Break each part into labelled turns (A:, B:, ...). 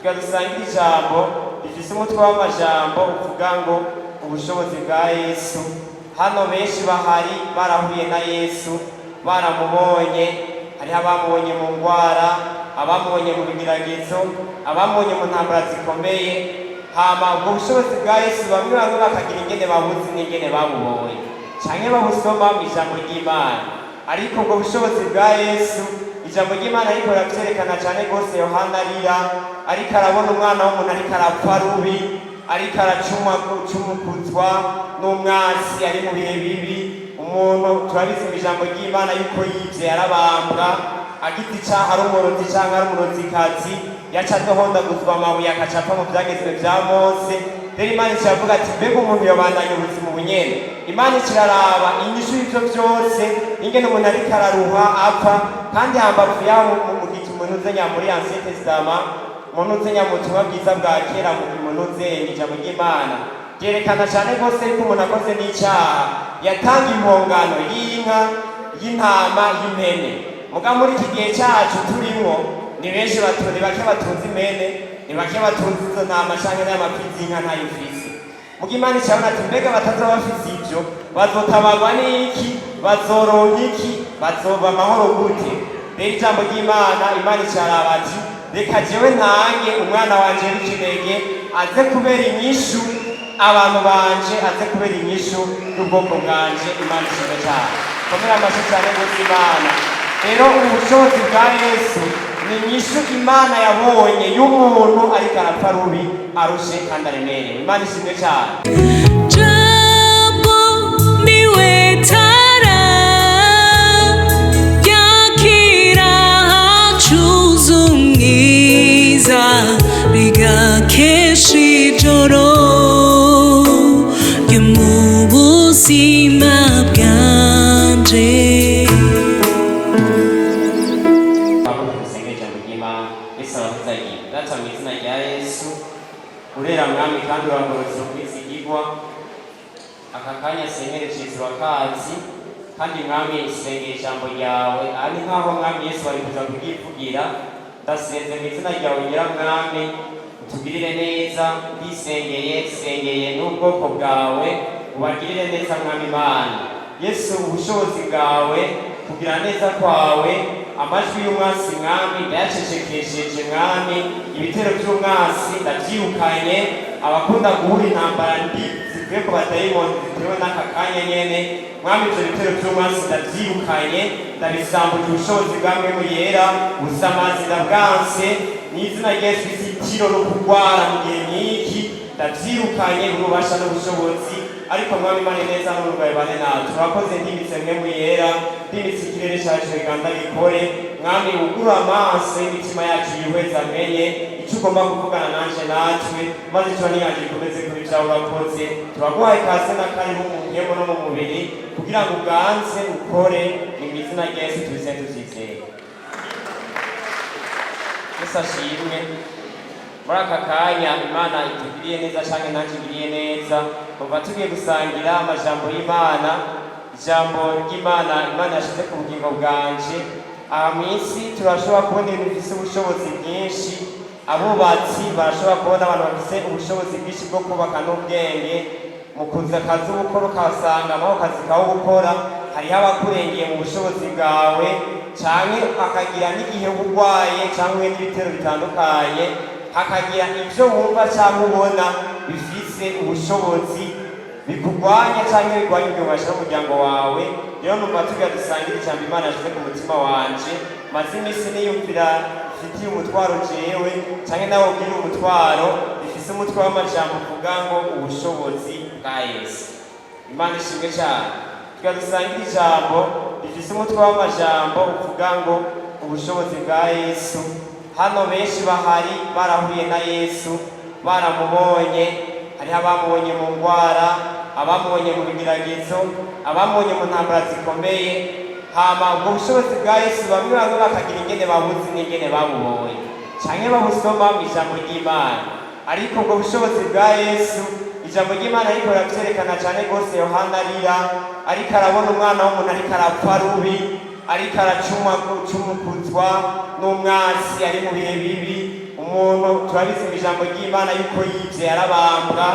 A: tukadusangira ijambo rifise umutwe w'amajambo uvuga ngo ubushobozi bwa Yesu. Hano benshi bahari barahuye na Yesu, baramubonye. Hariho abamubonye mu ngwara, abamubonye mu bigeragezo, abamubonye mu ntambara zikomeye. Hama ubwo bushobozi bwa Yesu bamwe bakagira ingene babuzi n'ingene babubonye canke babusoma mu ijambo ry'Imana. Ariko ubwo bushobozi bwa Yesu ijambo ry'Imana ariko ravyerekana cane gose. Yohana arira ariko arabona umwana w'umuntu ariko arapfa rubi, ariko aracumukuzwa n'umwasi, ari mu bihe bibi. Umuntu turabizi mu ijambo ry'Imana yuko yivye yarabambwa, agiti icaha ari umurozi canke ari umurozikazi, yaca adohondaguzwa amabuye akaca apfa mu vyagezwe vya Mose. Rero Imana iravuga ati mbega umuntu yobandanya ubuzima ubunyene. Imana iraraba inyishu y'ivyo vyose, ingene umuntu ariko araruha apfa. Kandi hambavu yaho mu gihe umuntu uzenya muri Ancien Testament, umuntu uzenya mu butumwa bwiza bwa kera, umuntu uzenya ijambo ry'Imana ryerekana cane gose yuko umuntu akoze n'icaha yatanga impongano y'inka, y'intama, y'impene. Muga muri iki gihe cacu turimwo ni benshi ni bake batunze impene, ni bake batunze izo ntama canke n'amapfizi y'inka ntayo ufise. Muga Imana icabona ati mbega batazoba bafise ivyo bazotabagwa n'iki? Bazoronka iki? Bazoba amahoro gute? Rero ijambo ry'Imana, Imana icaraba ati reka jewe ntange umwana wanje w'ikinege aze kubera inyishu abantu banje, aze kubera inyishu y'ubwoko bwanje. Imana ishimwe cyane, komera amashyi cyane gose Imana. Rero ubushobozi bwa Yesu ni inyishu Imana yabonye y'umuntu ariko arapfa rubi, arushe kandi aremerewe. Imana ishimwe cyane.
B: Jambo niwe tara yakira hacuza umwiza rigakesha ijoro ryo mu buzima bwanje.
A: Data mu izina rya Yesu, urera mwami kandi urangorotse kwizigirwa. Aka kanya sengereje wakazi kandi mwami isengera ijambo ryawe, ari nkaho mwami Yesu bari kuza kubyivugira. Ndasenze mu izina ryawe ngira mwami utugirire neza, sengeye n'ubwoko bwawe ubagirire neza mwami Imana. Yesu ubushobozi bwawe kugira neza kwawe, amajwi y'umwasi mwami ndayacecekesheje mwami. Ibitero by'umwasi ndabyirukanye, abakunda guhura intambara ndi zivuye ku badayimoni zitewe n'aka kanya nyene mwami. Ivyo bitero by'umwasi ndabyirukanye, ndabisambuje ubushobozi bwa Mpwemu Yera. Ubusamazi ndabwanse n'izina rya Yesu. Itiro no kurwara mu gihe nk'iki ndavyirukanye, ububasha n'ubushobozi. Ariko mwami Imana neza n'uburwayi bane natwe turakoze. Ndimitse Mpwemu Yera, ndimitse ikirere cacu biganda bikore mwami. Ugura amaso y'imitima yacu yihweza amenye ico ugomba kuvugana nanje natwe, maze ico niyaje ikomeze kuri vyawe urakoze. Turaguhaye ikaze na karibu mu mpwemu no mu mubiri kugira ngo uganze ukore. Ni mu izina rya Yesu tubise tuvyizeye. Yesu ashimwe. Muri aka kanya Imana itugiriye neza canke nanje igiriye neza, kuva tugiye gusangira amajambo y'Imana. Ijambo ry'Imana Imana yashize ku bugingo bwanje. Aha mw'isi turashobora kubona ibintu bifise ubushobozi bwinshi. Abubatsi barashobora kubona abantu bafise ubushobozi bwinshi bwo kubaka n'ubwenge. Mu kuza akazi ubukora ukasanga amaboko akazi kawe gukora. Hariho abakurengeye mu bushobozi bwawe, canke akagira n'igihe urwaye canke n'ibitero bitandukanye, hakagira ivyo wumva canke ubona bifise ubushobozi bikugwanya canke bigwanya ubwubasha n'umuryango wawe. Rero numva tugira dusangira ijambo Imana yashize ku mutima wanje. Maze imisi niyumvira mfitiye umutwaro jewe canke nawe ugira umutwaro, bifise umutwe w'amajambo uvuga ngo ubushobozi bwa Yesu. Imana ishimwe cyane. Tugira dusangira ijambo rifise umutwe w'amajambo uvuga ngo ubushobozi bwa Yesu. Hano benshi bahari barahuye na Yesu, baramubonye. Hariho abamubonye mu ngwara, abamubonye mu bigeragezo, abamubonye mu ntambara zikomeye. Hama ubwo bushobozi bwa Yesu bamwe bakagira ingene babuzi n'ingene babubonye canke babusoma mu ijambo ry'Imana. Ariko ubwo bushobozi bwa Yesu ijambo ry'Imana ariko ravyerekana cane gose. Yohana arira ariko arabona umwana w'umuntu ariko arapfa rubi, ariko aracumukuzwa n'umwasi, ari mu bihe bibi. umuntu turabizi mu ijambo ry'Imana yuko yivye yarabambwa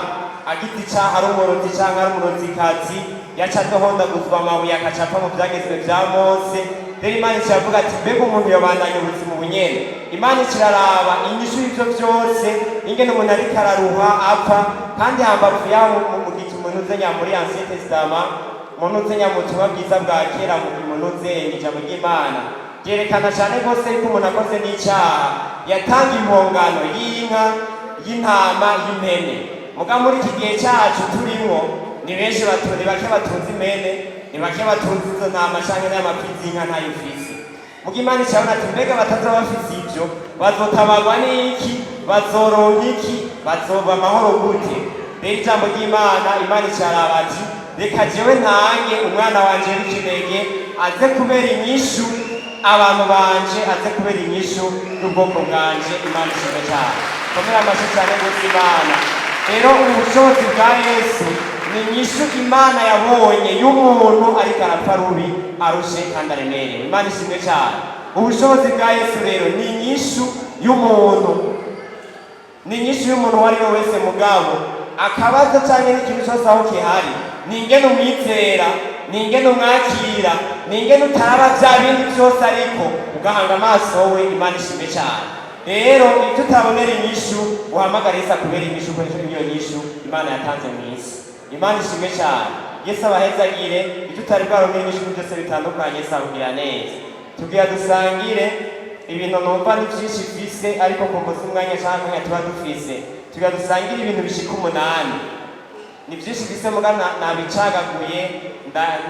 A: agiti icaha ari umurozi canke ari umurozikazi yaca adohondaguzwa amabuye akaca apfa mu vyagezwe vya Mose. Rero Imana iravuga ati mbega umuntu yobandanya ubuzima ubunyene. Imana ikiraraba inyishu y'ivyo vyose ingene umuntu ariko araruha apfa, kandi hambavu yaho mu gihe umuntu uzenya muri Ancien Testament, umuntu uzenya mu butumwa bwiza bwa kera, umuntu uzenya ijambo ry'Imana ryerekana cane rwose yuko umuntu akoze n'icaha yatanga impongano y'inka, y'intama, y'impene. Muga muri iki gihe cacu turimwo ni benshi ni bake batunze impene, ni bake batunze izo ntama canke n'amapfizi y'inka ntayo ufise. Muga Imana icabona ati mbega batazoba bafise ivyo bazotabagwa n'iki, bazoronka iki, bazoba amahoro gute? Rero ijambo ry'Imana, Imana icaraba ati reka jewe ntange umwana wanje w'ikinege aze kubera inyishu abantu banje, aze kubera inyishu y'ubwoko bwanje. Imana ishimwe cyane, komera amashyi cyane gose Imana. Rero ubushobozi bwa Yesu ni inyishu Imana yabonye y'umuntu ariko arapfa rubi, arushe kandi aremerewe. Imana ishimwe cyane. Ubushobozi bwa Yesu rero ni inyishu y'umuntu, ni inyishu y'umuntu uwo ari we wese. Mugabo akabazo cyane n'ikintu cyose aho kihari ni ingene umwizera, ni ingene umwakira, ni ingene utaraba vya bindi vyose ariko ugahanga amaso we. Imana ishimwe cyane. Rero ivyo utabonera inyishu uhamagara Yesu akubera inyishu, kuko iyo nyishu Imana yatanze mw'isi. Imana ishimwe cyane. Yesu abahezagire. Ivyo utari bwaronke inyishu byose bitandukanye Yesu abwira neza. Tugira dusangire ibintu numva ni vyinshi mfise, ariko kumbuza umwanya canke umwanya tuba dufise, tugira dusangire ibintu bishika 8. Ni vyinshi mfise muga nabicagaguye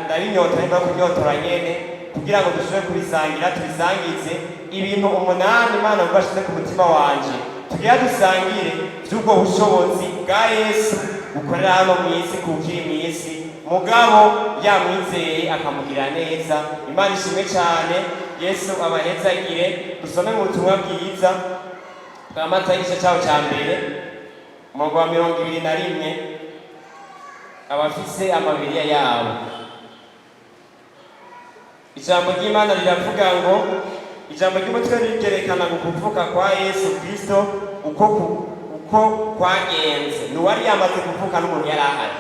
A: ndabinyotora niba kunyotora nyene kugira ngo dushobore kubisangira, tubisangize ibintu 8 Imana yabashize ku mutima wanje. Tugira dusangire vy'ubwo bushobozi bwa Yesu bukorera hano mw'isi, kukiri mw'isi, mugabo yamwizeye akamugira neza. Imana ishimwe cyane. Yesu abahezagire. Dusome mu butumwa bwiza bwa Matayo igice cyaho cya mbere umurongo wa 21, abafise amabiriya yabo. Ijambo ry'Imana riravuga ngo, ijambo ry'umutwe ryerekana kuvuka kwa Yesu Kristo uko kwagenze. Nuwari yamaze kuvuka n'umuntu yari ahari.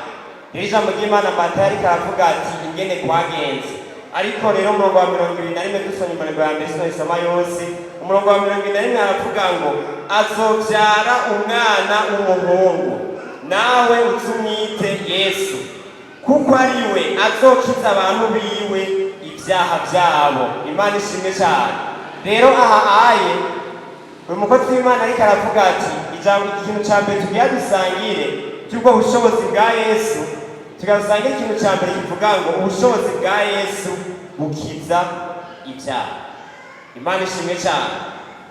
A: Rero ijambo ry'Imana Matayo ariko aravuga ati ingene kwagenze. Ariko rero umurongo wa 21 dusomye umurongo wa mbere sinayisoma yose. Umurongo wa 21 aravuga ngo azovyara umwana w'umuhungu, nawe uzumwite Yesu, kuko ari we azokiza abantu biwe ibyaha byabo. Imana ishimwe cyane. Rero aha aye uyu mukozi w'Imana ariko aravuga ati ikintu cya mbere tugiye dusangire cy'ubwo bushobozi bwa Yesu, tugasanga ikintu cya mbere kivuga ngo ubushobozi bwa Yesu bukiza ibyaha. Imana ishimwe cyane.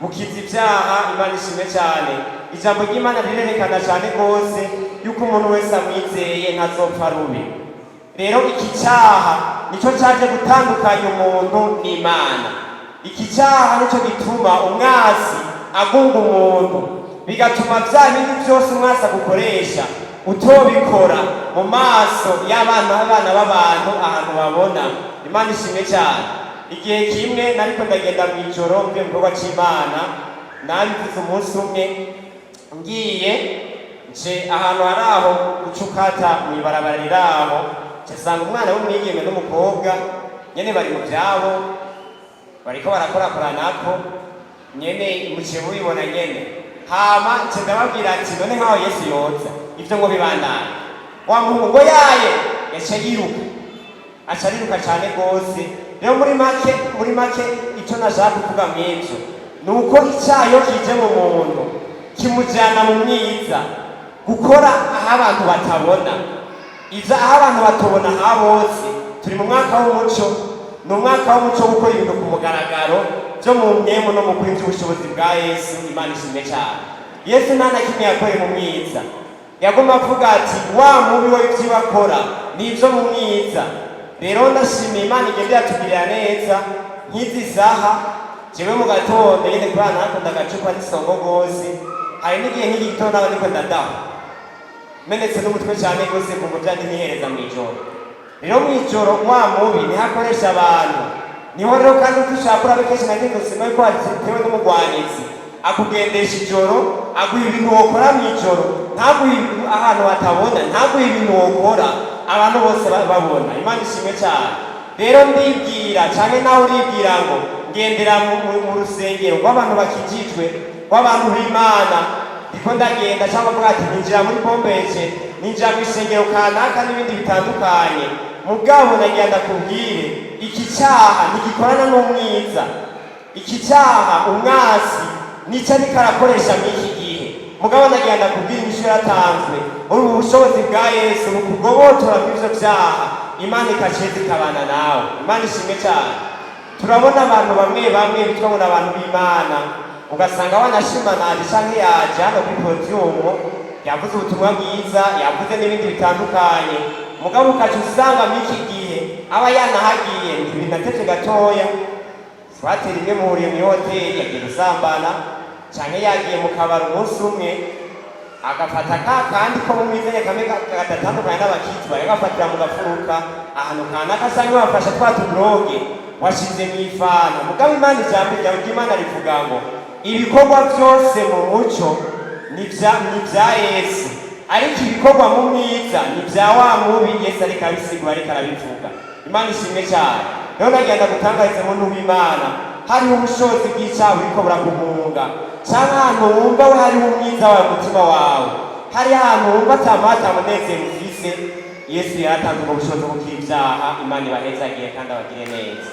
A: Bukiza ibyaha. Imana ishimwe cyane. Ijambo ry'Imana rirerekana cyane rwose yuko umuntu wese amwizeye ntazopfa rubi. Rero iki cyaha nicyo cyaje gutandukanya umuntu n'Imana. Iki cyaha nicyo gituma umwasi agunga umuntu, bigatuma bya bindi byose umwasi agukoresha utobikora mu maso y'abana b'abantu ahantu babona. Imana ishimwe cyane. Igihe kimwe nariko ndagenda mu ijoro mvuye mu gikorwa c'Imana, nabivuze umunsi umwe ngiye nje ahantu hari aho gucukata mw'ibarabara riraho, nsanga umwana w'umwigeme n'umukobwa nyene bari mu vyabo bariko barakorakoranako nyene muciye mubibona nyene. Hama nce ndababwira ati none nk'aho Yesu yoza ivyo ngo bibandanye. Wa muhungu ngo yaye yaca yiruka, aca ariruka cane rwose. Rero muri make icyo nashaka kuvuga mw'ivyo nuko icyaha iyo kije mu muntu kimujyana mu mwiza, gukora aho abantu batabona. Iza aho abantu batabona ha bose. Turi mu mwaka w'umuco, ni umwaka w'umuco wo gukora ibintu ku mugaragaro byo mu mwemu no mu kuri by'ubushobozi bwa Yesu. Imana ishimwe cyane. Yesu nta na kimwe yakoreye mu mwiza, yagomba avuga ati wa mubi we ibyo bakora ni ibyo mu mwiza. Rero ndashimiye Imana igenda yatugirira neza. Nk'izi saha jewe mu gatondo nyene kubana nakunda agacupa n'isongo rwose, hari n'igihe nk'iki gitondo nawe niko ndadaho menetse n'umutwe cyane rwose kumva byandi nihereza mu ijoro. Rero mu ijoro wa mubi niho akoresha abantu, niho rero kandi dushaka urabe kenshi na kenshi usima yuko hazitewe n'umugwanizi akugendesha ijoro, aguha ibintu wokora mw'ijoro, ntaguhe ahantu hatabona, ntaguhe ibintu wokora abantu bose babona. Imana ishimwe cyane. Rero ndibwira cyane nawe uribwira ngo ngendera mu rusengero rw'abantu bakijijwe, rw'abantu b'Imana, ndiko ndagenda cyangwa mvuga ati ninjira muri bombeke, ninjira mu isengero kanaka n'ibindi bitandukanye, mugabo nagenda kubwire iki cyaha ntigikorana n'umwiza. Iki cyaha umwasi nicyo ariko arakoresha mw'iki gihe, mugabo nagenda kubwira inyishu yaratanzwe. Ubu bushobozi bwa Yesu bukugobotora mw'ivyo vyaha, Imana ikaceza ikabana nawe. Imana ishimwe cyane. Turabona abantu bamwe bamwe bitwa ngo n'abantu b'Imana, ugasanga wanashimanaje canke yaje hano kuri podiumu yavuze ubutumwa bwiza, yavuze n'ibindi bitandukanye, mugabo ukaca usanga mw'iki gihe aba yanahagiye ntibinatevye gatoya, swate rimwe muhuriye mw'ihoteli yagiye gusambana, canke yagiye mu kabari umunsi umwe agafata kandi ko mu mizanye kamwe gatatandukanye n'abakitwa, yagafatira mu gafuruka ahantu kanaka asanga bafasha twa tudroge washize mw'ifana. Mugabo Imana ijambo ryawe ry'Imana rivuga ngo ibikorwa byose mu muco ni vya Yesu, ariko ibikorwa mu mwiza ni vya wa mubi. Yesu ariko abisigura, ariko arabivuga. Imana ishimwe cyane. Rero nagenda gutangariza muntu w'Imana, hariho ubushobozi bw'icyaha buriko burakumunga, canke ahantu wumva we hariho umwiza wawe mutima wawe, hari ahantu wumva atamata munezero ufise, Yesu yaratanze ubwo bushobozi bw'ivyaha. Imana ibahezagiye kandi abagire neza.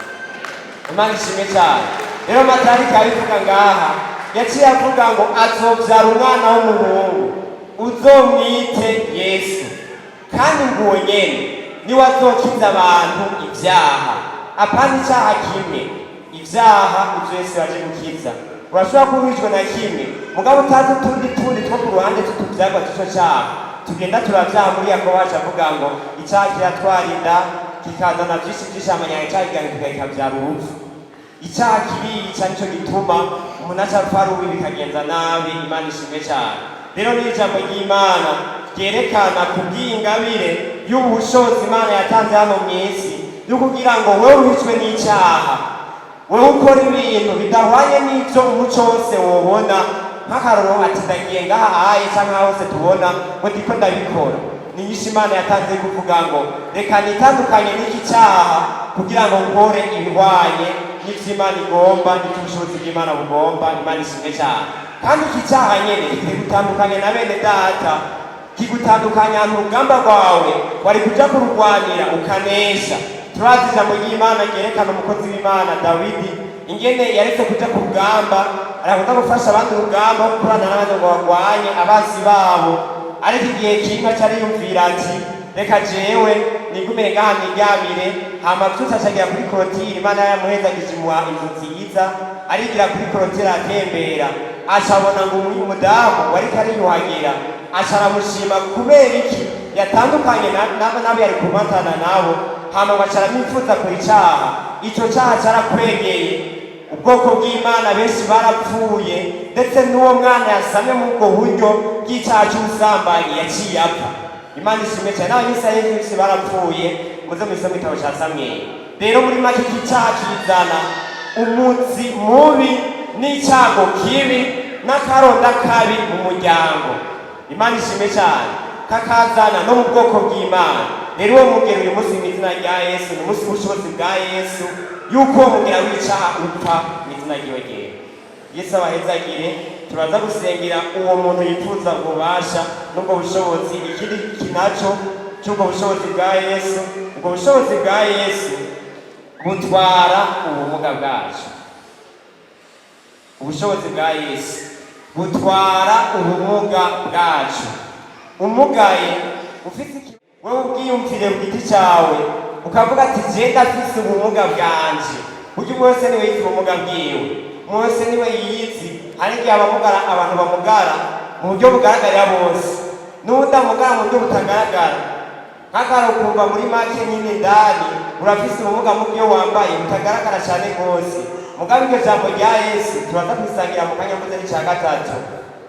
A: Imana ishimwe cyane. Rero Matariki abivuga ngaha, yaciye avuga ngo azovyara umwana w'umuhungu, uzomwite Yesu, kandi nguwo nyene niwe azokiza abantu ivyaha. Apana icyaha kimwe, ivyaha ivyo Yesu yaje gukiza. Urashobora kuba wishwe na kimwe, mugabo utazi utundi two ku ruhande tutuvyagwa tuco cyaha. Tugenda turavyaha muri Yakobo haca avuga ngo icyaha kiratwara inda, kikazana vyinshi vy'ishamanya, icyaha kikavyara urupfu. Icyaha kirica, nico gituma umuntu aca apfa rubi bikagenza nabi. Imana ishimwe cyane. Rero ni ijambo ry'Imana ryerekana kubw'ingabire y'ubushobozi Imana yatanze hano mw'isi, yo kugira ngo wewe uhitswe n'icyaha, wewe ukora ibintu bidahwanye n'ivyo umuco wose wobona, nk'akaroro ati ndagiye ngaha ahaye canke hose tubona ngo ndiko ndabikora. Ni inyishu Imana yatanze kuvuga ngo reka nitandukanye n'iki cyaha kugira ngo nkore ibihwanye n'ivyo Imana igomba, n'ubushobozi bw'Imana bugomba. Imana ishimwe cyane. Kandi iki cyaha nyene kigutandukanya na bene data, kigutandukanya n'urugamba rwawe wari kuja kururwanira ukanesha. Turazi ijambo ry'Imana ryerekana umukozi w'Imana Dawidi ingene yaretse kuja ku rugamba, arakunda gufasha abandi urugamba wo gukorana n'abandi ngo barwanye abasi babo, ariko igihe kimwe aca ariyumvira ati reka jewe nigumire ngaha niryamire, hama vyose acagira kuri korotire. Imana yamuhezagije imuha inzu nziza, arigira kuri korotire atembera, aca abona ngo umudamu wariko ariyuhagira, aca aramushima kubera iki yatandukanye n'abo yari kumatana nabo, hama ngo aca aramwifuza kuri icaha. Ico caha carakwegeye, ubwoko bw'Imana benshi barapfuye, ndetse n'uwo mwana yasamye mu ubwo buryo bw'icaha c'ubusambanyi yaciye apfa. Imana ishimwe cyane. N'abanyisirayeli benshi barapfuye, muze mwisome igitabo ca Samweli. Rero muri make iki caha kizana umuzi mubi n'icago kibi n'akaronda kabi mu muryango. Imana ishimwe cyane. Kakazana no mu bwoko bw'Imana. Rero uwo mugero uyu munsi mu izina rya Yesu, ni umunsi w'ubushobozi bwa Yesu, yuko uwo mugero w'icaha upfa mu izina ry'Yesu. Yesu abahezagire. Turaza gusengera uwo muntu yifuza ububasha n'ubwo bushobozi. Ikindi kinaco cy'ubwo bushobozi bwa Yesu, ubwo bushobozi bwa Yesu butwara ubumuga bwacu. Ubushobozi bwa Yesu butwara ubumuga bwacu. Umugaye ufite wewe ubwiyumvire ku giti cyawe ukavuga ati je ndafise ubumuga bwanje, buryo bwose niwe yitwa ubumuga bwiwe, mwese niwe yiyizi. Hari igihe abantu bamugara mu buryo bugaragarira bose, n'udamugara mu buryo butagaragara. Nk'akaro kumva muri make nyine indani urafise ubumuga mu byo wambaye butagaragara cyane rwose. Mugabo iryo jambo rya Yesu turaza kwisangira mu kanya mvuze n'icya gatatu,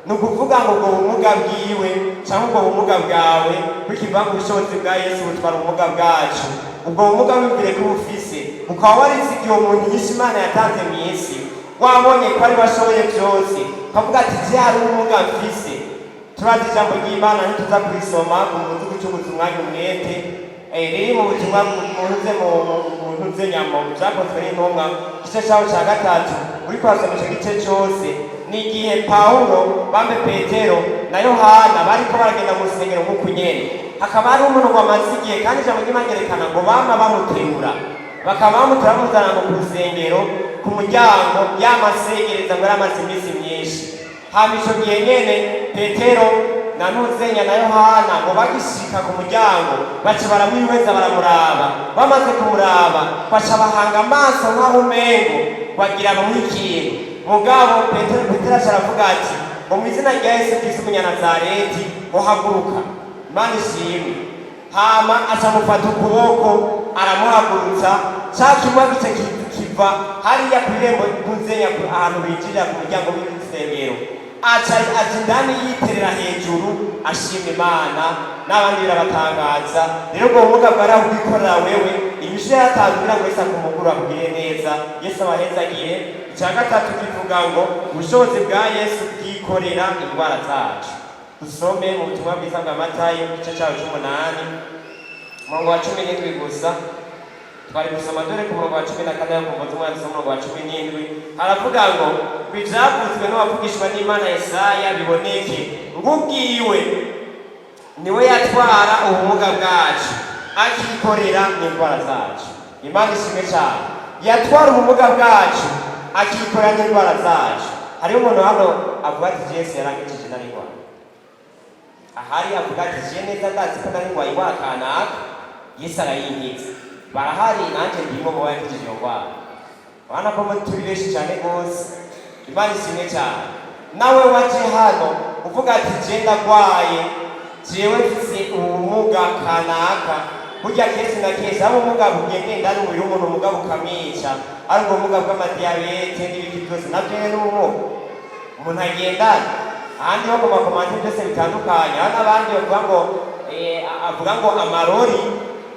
A: ni ukuvuga ngo ubwo bumuga bwiwe cyangwa ubwo bumuga bwawe bukiva ku bushobozi bwa Yesu butwara ubumuga bwacu. Ubwo bumuga wumvire ko ubufise, ukaba warizigiye umuntu nyinshi Imana yatanze mu isi, wabonye ko ari bashoboye byose, ukavuga ati je hari ubumuga mfise, turazi ijambo ry'Imana ntituza kurisoma ku muzi gucuguza umwanya umwete riri mu butumwa muze nyamo byakozwe n'intumwa igice cyaho cya gatatu uri kwasoma icyo gice cyose ni igihe Pawulo bambe Petero na Yohana bariko baragenda mu rusengero nk'uku nyene, hakaba hari umuntu wamaze igihe kandi ijambo ry'Imana ryerekana ngo bama bamuterura, bakaba bamuterura bamuzana ngo ku rusengero ku muryango yamasegereza ngo yaramaze iminsi myinshi. Hama ico gihe nyene Petero na Ntuzenya na Yohana ngo bagishika ku muryango baca baramwihweza baramuraba, bamaze kumuraba baca bahanga amaso nk'aho umengo bagira bamuhikiye. Mugabo Petero aravuga ati ngo mu izina rya Yesu Kristo Umunyanazareti ngo haguruka, Imana ishimwe. Hama aca amufata ukuboko aramuhagurutsa, ca kimwe gice kiva hariya kw'irembo Ntuzenya ahantu binjirira ku muryango w'urusengero, aca indani yiterera hejuru ashima Imana, n'abandi birabatangaza. Rero ubwo bumuga bwari aho ubwikorera wewe, imisho yatanze kugira ngo Yesu akumugure akugire neza. Yesu abahezagiye. Icya gatatu kivuga ngo ubushobozi bwa Yesu bwikorera indwara zacu. Dusome mu butumwa bwiza bwa Matayo igice cyaho c'8 umurongo wa 17 gusa. Twari gusoma dore ku murongo wa 14 kuva tumwana mu murongo wa 17 haravuga ngo bivyavuzwe n'uwavugishwa n'Imana Yesaya biboneke ngubwiwe niwe yatwara ubumuga bwacu akikorera n'indwara zacu. Imana ishimwe cyane. Yatwara ubumuga bwacu akikorera n'indwara zacu. Hariho umuntu hano avuga ati Yesu yarangikije n'indwara, ahari avuga ati je neza ndazi ko n'indwara indwara kanaka Yesu arayinkiza. Barahari nanje ndimo mu bakijije ndwara, bana ko turi benshi cyane gose. Imana ishimwe cyane. Nawe waje hano uvuga ati je ndagwaye, jewe mfise ubumuga kanaka, burya kese na kese abo ubumuga bugendenda n'umubiri w'umuntu, umugabo ukamwica, ari ubumuga bw'amadiyabete n'ibindi byose navyo n'ubumuga umuntu agendana. Ahandi ho ku makomande byose bitandukanye, hari n'abandi avuga ngo amarori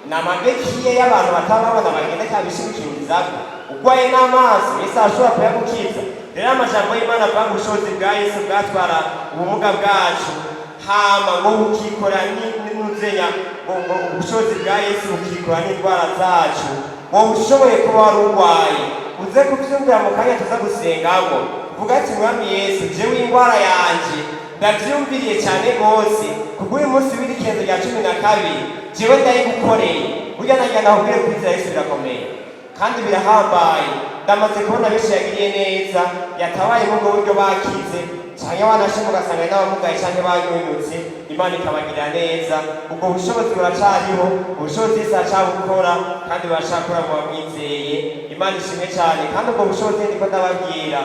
A: n'amabekiye y'abantu batababona bagenda cyabishimikirizaga ugwaye n'amaso Yesu ashobora kuyagukiza. Rero amajambo y'Imana avuga ngo ubushobozi bwa Yesu bwatwara ubumuga bwacu, hama ngo bukikora n'Ntuzenya ngo ubushobozi bwa Yesu bukikora n'indwara zacu. Wowe ushoboye kuba wari urwaye uze kuvyumvira mu kanya tuza gusengamo, uvuga ati Mwami Yesu, jewe indwara yanje ndavyumviriye cyane gose kubw'uyu munsi w'irikenzo rya 12 jewe ndayigukoreye. Burya najya nahubwire kwizera Yesu birakomeye kandi birahambaye. Ndamaze kubona benshi yagiriye neza, yatabaye mu buryo bakize cyane, wanashima ugasanga n'abamugaye cyane banyunyutse, Imana ikabagirira neza. Ubwo bushobozi buracariho, ubushobozi Yesu acabukora kandi barashakora mu bamwizeye. Imana ishimwe cyane. Kandi ubwo bushobozi ndiko ndababwira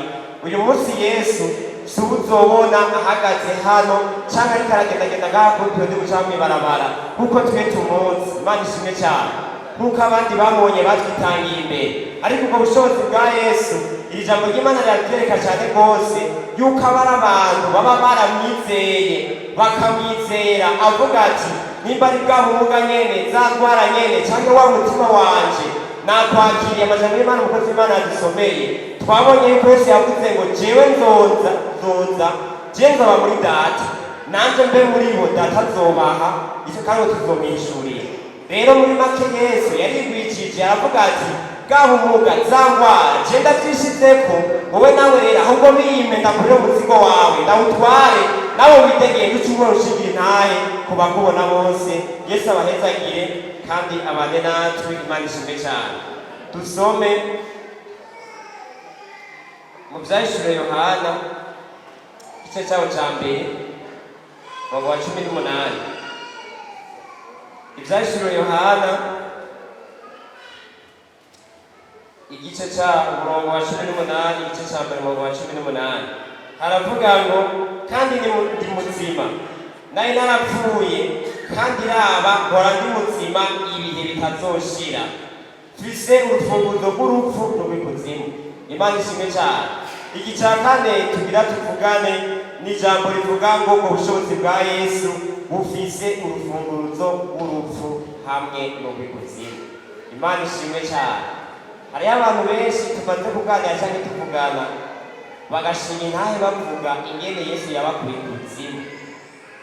A: uyu munsi Yesu si uzobona ahagaze hano cyangwa ariko aragendagenda ngaha kuri twende guca mw'ibarabara kuko twe tumuzi. Imana ishimwe cyane. Nkuko abandi babonye batwitangiye imbere, ariko ubwo bushobozi bwa Yesu iri jambo ry'Imana riratwereka cyane rwose yuko abari abantu baba baramwizeye bakamwizera, avuga ati nimba ari bwa bumuga nyene, za ndwara nyene, cyangwa wa mutima wanje nakwakiriye. Amajambo y'Imana umukozi w'Imana yadusomeye, twabonye yuko Yesu yavuze ngo jewe nzoza je nzoba muri Data, nanje mbe muri bo, Data azobaha icyo kandi tuzomwishurira. Rero muri make Yesu yarigwijije aravuga ati bwa bumuga, za ndwara je ndavyishizeko, wowe nawe rero ahubwo biyime ndakurira umuzigo wawe ndawutware, nawe witegeye gucumura ushigira intahe ku bakubona bose. Yesu abahezagire kandi abane natwe. Imana ishimwe cyane. Dusome mu Vyahishuriwe Yohana igice cyaho cya mbere umurongo wa 18. Ivyahishuriwe Yohana igice cya umurongo wa 18, igice cya mbere umurongo wa 18 haravuga ngo kandi ndi muzima, nari narapfuye kandi raba mpora ndi muzima ibihe bitazoshira, mfise urufunguzo rw'urupfu n'urw'ikuzimu. Imana ishimwe cyane. Iki cya kane tugira tuvugane ni ijambo rivuga ngo ubushobozi bwa Yesu bufise urufunguzo rw'urupfu hamwe n'urw'ikuzimu. Imana ishimwe cyane. Hariho abantu benshi tumaze kuganira cyangwa tuvugana bagashinga intahe bavuga ingene Yesu yabakuye ikuzimu.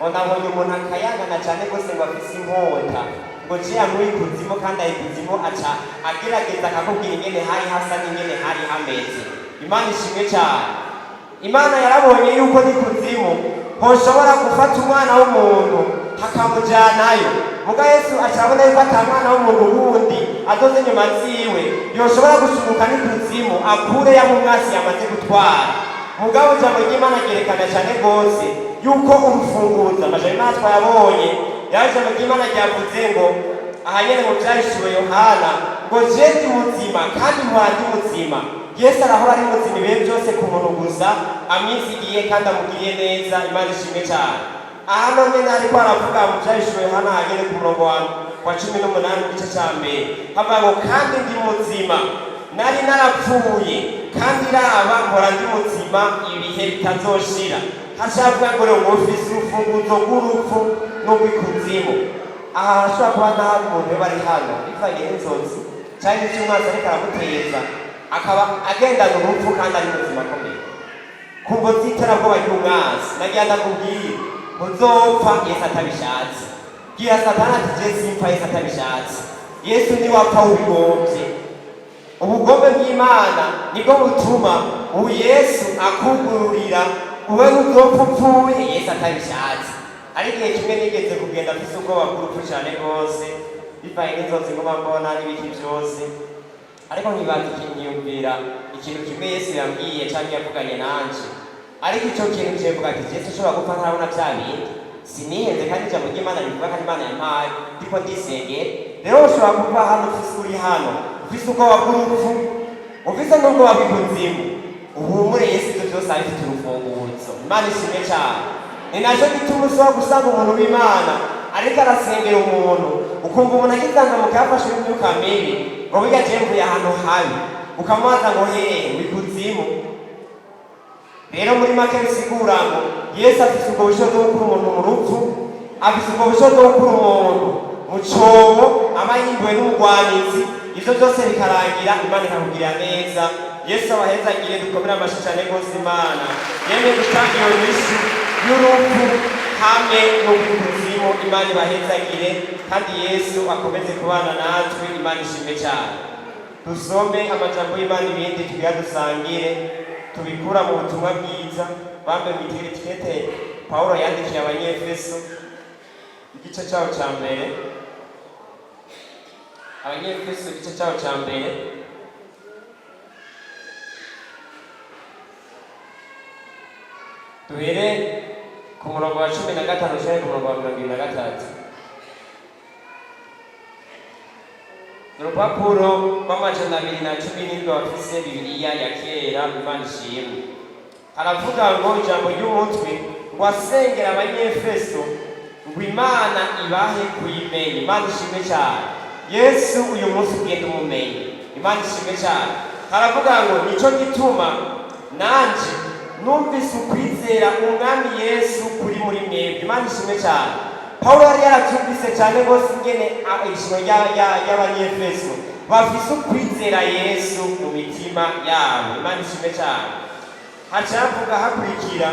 A: Onabonye umuntu akayangana cyane rwose ngo afise inkota ngo ciye muri ikuzimu, kandi ikuzimu aca agerageza akakubwira ingene hari hasa n'ingene hari hameze. Imana ishimwe cyane. Imana yarabonye yuko n'ikuzimu hoshobora gufata umwana w'umuntu hakamujanayo, muga Yesu acabona yuko ata mwana w'umuntu wundi azoze nyuma ziwe yoshobora gushubuka n'ikuzimu akure ya mu mwasi yamaze gutwara. Mugabo ijambo ry'Imana ryerekana cyane rwose yuko urufunguzo amajambo Imana twayabonye, yaje ijambo ry'Imana ryavuze ngo ahanyene mu Vyahishuwe Yohana ngo je ndi muzima kandi mpora ndi muzima. Yesu arahora ari muzima ibihe byose ku muntu gusa amwizigiye kandi amugiriye neza. Imana ishimwe cyane. Aha none ariko aravuga mu Vyahishuwe Yohana ahagere ku murongo wa 18 mu gice cya mbere havuga ngo kandi ndi muzima, nari narapfuye kandi raba mpora ndi muzima ibihe bitazoshira. Hashavuga ngo ngo ufise urufunguzo rw'urupfu n'urw'ikuzimu. Aha hashobora kuba n'ahari umuntu we bari hano bivanye n'inzozi cyangwa icyo umwanzi ariko aramuteza akaba agendana urupfu kandi ari muzima akomeye. Kumva z'iterabwoba ry'umwanzi nagira ndakubwiye muzopfa Yesu atabishatse. Bwira Satani ati je simpfa Yesu atabishatse. Yesu ni wapfa ubigombye. Ubugombe bw'Imana nibwo butuma ubu Yesu akugururira uwe n'uzopfa upfuye Yesu atabishatse. Ari igihe kimwe nigeze kugenda mfise ubwoba bw'urupfu cyane rwose bivaye n'inzozi ngoma mbona n'ibiki byose, ariko nkibanza ikinyumvira ikintu kimwe Yesu yambwiye cyangwa yavuganye nanje, ariko icyo kintu kivuga ati Yesu ushobora gupfa ntarabona bya bindi. Sinihenze kandi ijambo ry'Imana rivuga kandi Imana yampaye ndiko ndisengera. Rero ushobora kuva hano ufise uri hano ufise ubwoba bw'urupfu, ufise n'ubwoba bw'ikuzimu, uhumure Yesu ibyo byose abifite urufunguzo. Imana ishimwe cyane. Ni nacyo gituma ushobora gusanga umuntu w'Imana ariko arasengera umuntu ukumva umuntu akizanzamuka yafashe n'imyuka mibi ngo biga je mvuye ahantu habi, ukamubaza ngo hehe wikuzimu. Rero muri make bisigura ngo Yesu afise ubwo bushobozi bwo gukura umuntu mu rupfu, afise ubwo bushobozi bwo gukura umuntu mu cobo aba yimbuwe n'umugwanizi. Ivyo byose bikarangira Imana ikakugirira neza. Yesu abahezagire, dukomere amashyi cyane rwose. Imana yemeye gutanga iyo nyishu y'urupfu hamwe n'ubw'ikuzimu. Imana ibahezagire kandi Yesu akomeze kubana natwe. Imana ishimwe cyane. Dusome amajambo y'Imana ibindi tuyadusangire tubikura mu butumwa bwiza bambe mu itikete Pawulo yandikiye Abanyefeso igice cyawo cya mbere. Abanyefeso igice cyawo cya mbere duhere ku murongo wa 15 ushaka ku murongo wa 23. Urupapuro rw'amajana 217 bafise Bibiliya ya kera. Imana ishimwe. Haravuga ngo ijambo ry'umutwe ngo asengera Abanyefeso ngo Imana ibahe kuyimenya. Imana ishimwe cyane. Yesu uyu munsi ugenda umumenye. Imana ishimwe cyane. Haravuga ngo nico gituma nanje numvise ukwizera umwami Yesu kuri muri mwebwe. Imana ishimwe cyane. Pawulo yari yaratumvise cyane rwose ingene ishimo y'Abanyefeso bafise ukwizera Yesu mu mitima yabo. Imana ishimwe cyane. Hacavuga hakurikira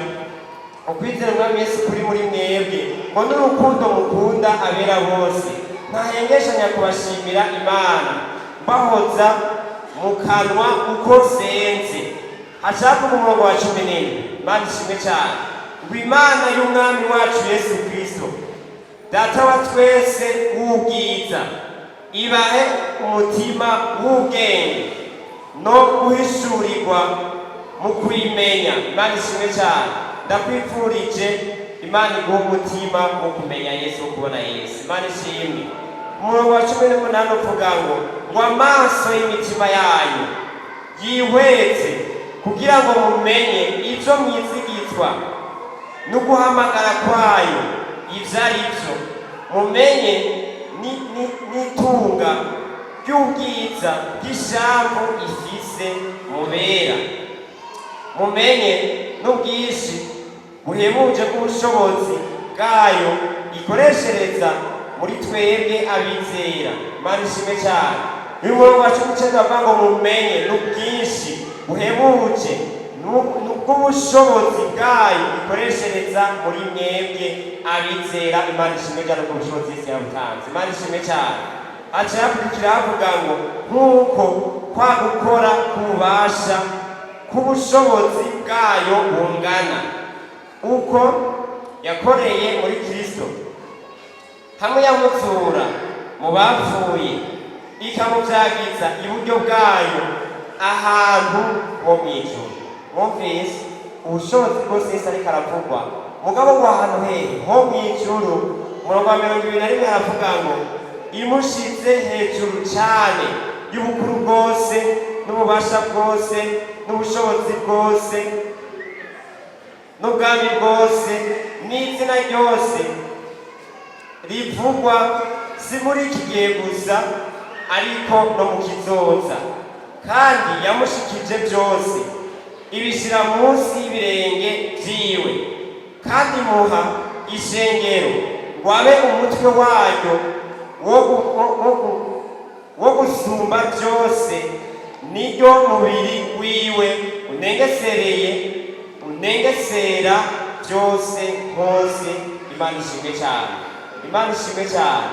A: ukwizera umwami Yesu kuri muri mwebwe ngo n'urukundo mukunda abera bose. Ntahengeshanya kubashimira Imana bahoza mu kanwa uko senze. Hacavuga umurongo wa 14. Imana ishimwe cyane. Ngo Imana y'umwami wacu Yesu Kristo Data wa twese w'ubwiza ibahe umutima w'ubwenge no guhishurirwa mu kuyimenya. Imana ishimwe cyane. Ndakwifurije Imana iguha umutima wo kumenya Yesu, wo kubona Yesu. Imana ishimwe. Umurongo wa 18 uvuga ngo amaso y'imitima yanyu yihweze kugira ngo mumenye ibyo mwizigizwa no guhamagara kwayo ibyo ari byo, mumenye n'itunga ry'ubwiza bw'ijambo ifise mubera, mumenye n'ubwinshi buhebuje bw'ubushobozi bwayo ikoreshereza muri twebwe abizera. Imana ishimwe cyane. Uyu murongo wa 19 bavuga ngo mumenye n'ubwinshi buhebuje n'ubw'ubushobozi bwayo ikoreshereza muri mwebwe abizera. Imana ishimwe cyane ku bushobozi Yesu yabutanze. Imana ishimwe cyane. Aca yakurikira avuga ngo nk'uko kwa gukora k'ububasha k'ubushobozi bwayo bungana, uko yakoreye muri Kristo hamwe yamuzura mu bapfuye ikamubyagiza iburyo bwayo ahantu ho mw'ijuru. Mwumvise ubushobozi bwose Yesu ariko aravugwa, mugabo ngo ahantu hehe ho mw'ijuru. Umurongo wa 21 aravuga ngo imushize hejuru cyane y'ubukuru bwose n'ububasha bwose n'ubushobozi bwose n'ubwami bwose n'izina ryose rivugwa, si muri iki gihe gusa ariko no mu kizoza. Kandi yamushikije byose ibishyira munsi y'ibirenge byiwe, kandi muha ishengero ngo abe umutwe waryo wo gusumba byose, niryo mubiri wiwe unengesera byose hose. Imana ishimwe cyane. Imana ishimwe cyane.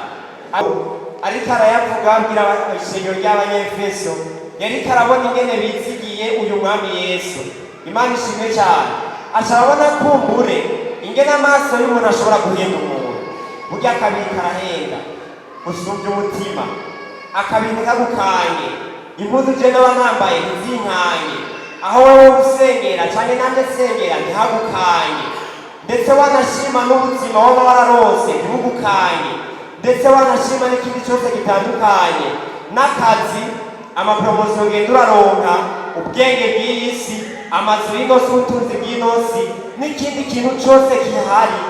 A: Ariko arayavuga abwira ishengero ry'Abanyefeso, yariko arabona ingene bizigiye uyu mwami Yesu. Imana ishimwe cyane. Aca arabona kumbure ingene amaso y'umuntu ashobora guhenda umuntu, burya akabiri karahenda gusumvya umutima, akabiri kagukanye, impuzu je n'aba nambaye ntizinkanye, aho wowe usengera canke nanje sengera ntihagukanye, ndetse wanashima n'ubuzima woba wararose ntibugukanye, ndetse wanashima n'ikindi cyose gitandukanye, n'akazi, amapromosiyo ugenda uraronka, ubwenge bw'iyi si, amazu y'inosi, ubutunzi bw'inosi, n'ikindi kintu cyose gihari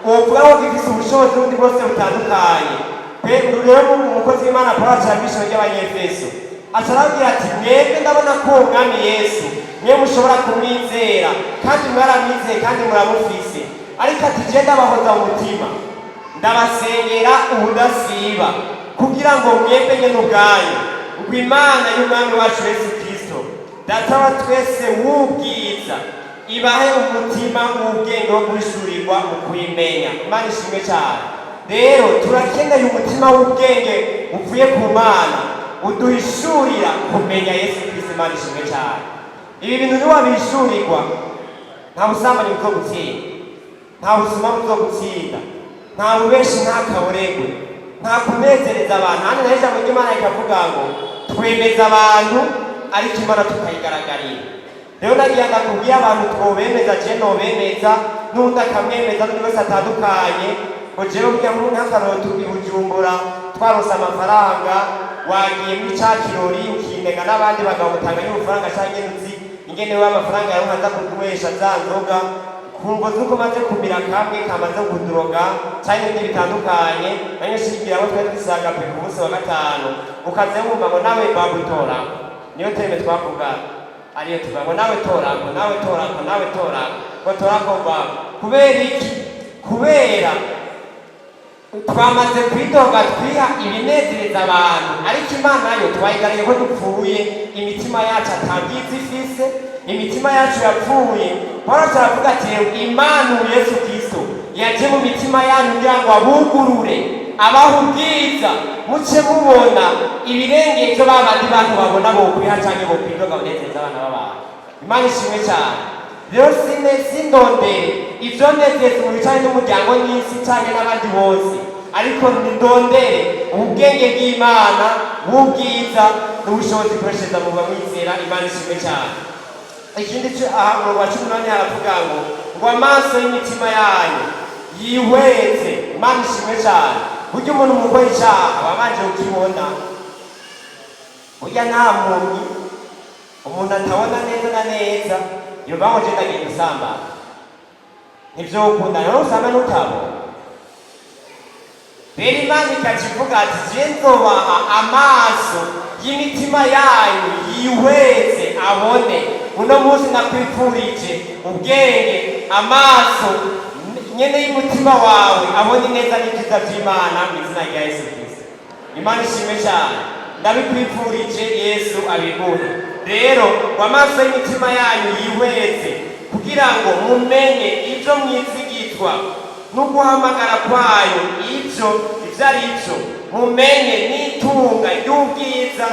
A: wovuga ngo gifise ubushobozi bundi bwose butandukanye. Rero umukozi w'Imana Pawulo aca abishora ry'Abanyefeso aca arabwira ati mwebwe ndabona ko uwo mwami Yesu mwe mushobora kumwizera kandi mwaramwizeye kandi muramufise, ariko ati je ndabahoza umutima ndabasengera ubudasiba kugira ngo mwebwe nyene ubwanyu ngo Imana y'umwami wacu Yesu Kristo Data wa twese w'ubwiza ibahe umutima w'ubwenge wo guhishurirwa mu kuyimenya. Imana ishimwe cyane. Rero turakeneye umutima w'ubwenge uvuye ku Mana uduhishurira kumenya Yesu Kristo. Imana ishimwe cyane. Ibi bintu niwabihishurirwa nta busambanyi buzo gutsinda, nta busuma buzo gutsinda, nta bubeshi, nta kaburegwe, nta kunezereza abantu. Hano naho ijambo ry'Imana rikavuga ngo twemeza abantu ariko Imana tukayigaragarira. Rero nagiye ndakubwira abantu twobemeza, je nobemeza, n'undi akamwemeza, n'undi wese atandukanye. Ngo jewe burya nk'akaroro turi Bujumbura twarose amafaranga, wagiye muri ca kirori ukinega n'abandi bagabo mutanga y'ubufaranga canke nzi ingene we amafaranga yaronka aza kunywesha za nzoga, kumvo z'uko maze kumira kamwe kamaze kuduroga canke n'ibindi bitandukanye. Nanyo shigira abo twari twisaga pe ku munsi wa gatanu, ukaze wumva ngo nawe bagutora. Niyo teme twavuga ariyo tuvuga ngo nawe torako, nawe torako, nawe torako, ngo torako baba. Kubera iki? Kubera twamaze kwidoga twiha ibinezereza abantu, ariko Imana yo twayigariye ko dupfuye, imitima yacu atabwiza ifise, imitima yacu yapfuye. Paulo aravuga ati Imana Yesu Kristo yaje mu mitima yanyu kugira ngo abugurure, abaho ubwiza, muce mubona ibirenge byo babandi bantu babona bo kwiha canke bo kwidoga banezereza abana b'abantu. Imana ishimwe cyane. Rero sindondere ivyo nezeza mu bicanye n'umuryango n'isi canke n'abandi bose, ariko ndondere ubwenge bw'Imana bw'ubwiza n'ubushobozi ikoreshereza mu bamwizera. Imana ishimwe cyane. Ikindi umurongo wa 18 haravuga ngo amaso y'imitima yanyu yihweze. Imana ishimwe cyane. Burya umuntu mukora icyaha wabanje ukibona, burya nta muntu umuntu atabona neza na neza yoba ngo je ndagiye gusambana, nivyo ukunda rero usanga n'utabona. Rero Imana ikakivuga ati je nzobaha amaso y'imitima yanyu yihweze abone. Uno munsi nakwifurije ubwenge, amaso nyene y'umutima wawe abone neza n'ibyiza by'Imana mu izina rya Yesu Kristo. Imana ishimwe cyane. ndabikwifurije Yesu abiguhe. Rero amaso y'imitima yanyu yihweze kugira ngo mumenye ibyo mwizigitwa n'uguhamagara kwayo ibyo ari byo, mumenye n'itunga ry'ubwiza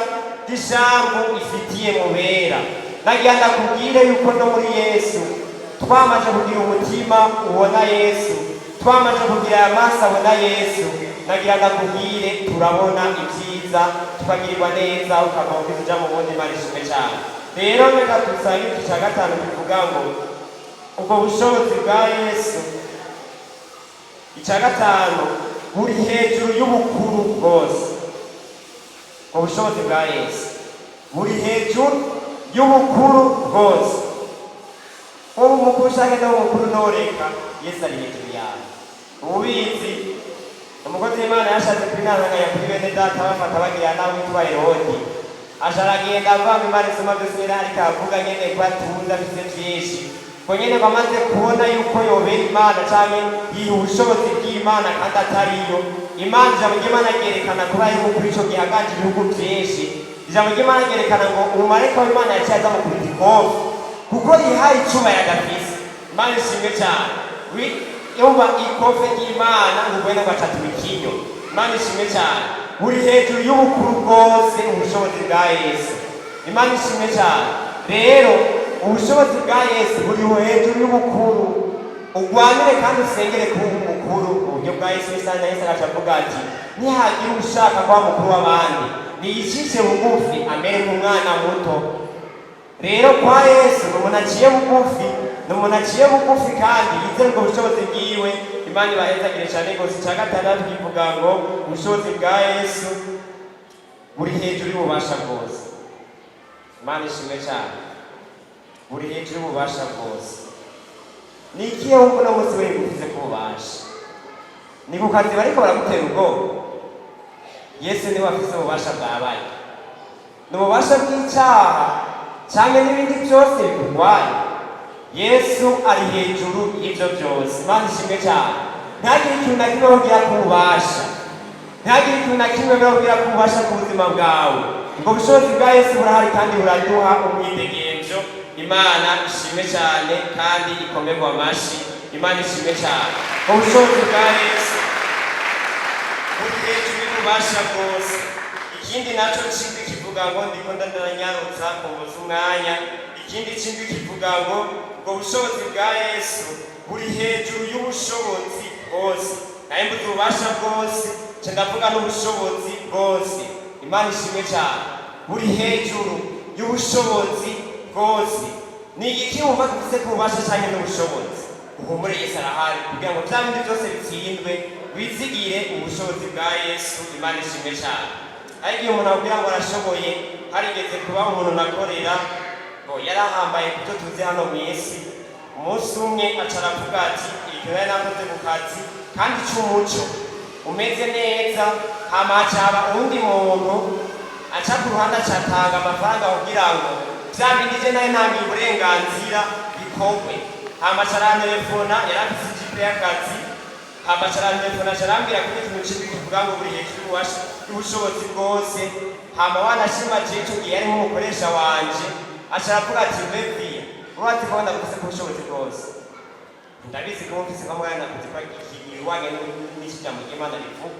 A: ry'ijambo ifitiye mubera. Nagira ndakubwire yuko no muri Yesu twamaze kugira umutima ubona Yesu, twamaze kugira amaso abona Yesu. Nagira ndakubwire turabona ibyiza tukagirirwa neza ukava mu bwiza mu bundi marishimwe cyane. Rero reka dusange iki cya gatanu kivuga ngo ubwo bushobozi bwa Yesu. Icya gatanu buri hejuru y'ubukuru bwose. Ubushobozi bwa Yesu buri hejuru y'ubukuru bwose. Ubu mukuru ushaka nawe umukuru ntoreka, Yesu ari hejuru yawe. Ubizi umukozi w'Imana yashatse kwinanaganya kuri bene data bafata bagira nawe witwa Herodi. Aragenda avanga Imana isoma byose nyine ariko avuga nyine ko atunze afite byinshi. Ko nyine bamaze kubona yuko yobera Imana cyane yiha ubushobozi bw'Imana kandi atariyo. Imana ijambo ry'Imana ryerekana kuba ari kuri icyo gihaganje ibihugu byinshi. Ijambo ry'Imana ryerekana ngo umumarayika w'Imana yaciye aza mu kubita ikofe kuko yihaye icyubahiro adafise. Imana ishimwe cyane. Yumva ikofe ry'Imana ngubwene ngo atatu ikinyo. Imana ishimwe cyane. Buri hejuru y'ubukuru bwose ubushobozi bwa Yesu. Imana ishimwe cyane. Rero ubushobozi bwa Yesu buri hejuru y'ubukuru. Ugwanire kandi usengere kuba umukuru uburyo bwa Yesu. Isana Yesu agacavuga ati nihagira ushaka kuba mukuru w'abandi niyicishe bugufi amere nk'umwana muto. Rero kwa Yesu umuntu aciye bugufi, umuntu aciye bugufi kandi yizera ubwo bushobozi bwiwe. Imana ibahezagire cyane rwose. Icya gatandatu kivuga ngo ubushobozi bwa Yesu buri hejuru y'ububasha bwose. Imana ishimwe cyane. Buri hejuru y'ububasha bwose. Ni ikihe wumva uno munsi wari gufize ku bubasha? Ni ku kazi bariko baragutera ubwoba? Yesu niwe afise ububasha bwabaye. Ni ububasha bw'icyaha cyangwa n'ibindi byose bikurwanya. Yesu ari hejuru y'ibyo byose. Imana ishimwe cyane. Ntihagire ikintu na kimwe wongera kububasha, ntihagire ikintu na kimwe wongera kububasha ku buzima bwawe. Ubwo bushobozi bwa Yesu burahari kandi buraduha umwidegemvyo. Imana ishimwe cyane kandi ikomerwa amashyi. Imana ishimwe cyane. Ubushobozi bwa Yesu buri hejuru y'ububasha bwose. Ikindi nacyo kindi kivuga ngo ndiko ndaranyarutsa kubuza umwanya. Ikindi kindi kivuga ngo ubwo bushobozi bwa Yesu buri hejuru y'ubushobozi bwose. Naye mbuze ububasha bwose ndavuga n'ubushobozi bwose. Imana ishimwe cyane. Buri hejuru y'ubushobozi bwose. Ni iki wumva dufite ku bubasha cyane n'ubushobozi? Uhumure Yesu arahari kugira ngo bya bindi byose bitsindwe wizigire ubushobozi bwa Yesu. Imana ishimwe cyane. Ariko iyo umuntu akubwira ngo arashoboye, harigeze kuba umuntu nakorera ngo yarahambaye kubyo tuzi hano mu isi. Umunsi umwe aca aravuga ati ibyo nari nakoze ku kazi kandi cy'umuco umeze neza. Hama hacaba undi muntu aca ku ruhande acatanga amafaranga kugira ngo bya bindi je nayo ntangiye uburenganzira bikorwe. Hama aca arantelefona, yari afise ikipe y'akazi. Hama aca arantelefona aca arambwira kuri ikintu kibi kivuga ngo buri hejuru y'ubushobozi bwose. Hama wanashima je ico gihe yari nk'umukoresha wanje aca aravuga ati mbeviye urati ko ndagufise ku bushobozi bwose. Ndabizi ko mufise ko mwana kuzipa ikiwanye n'ikijambo ry'Imana rivuga.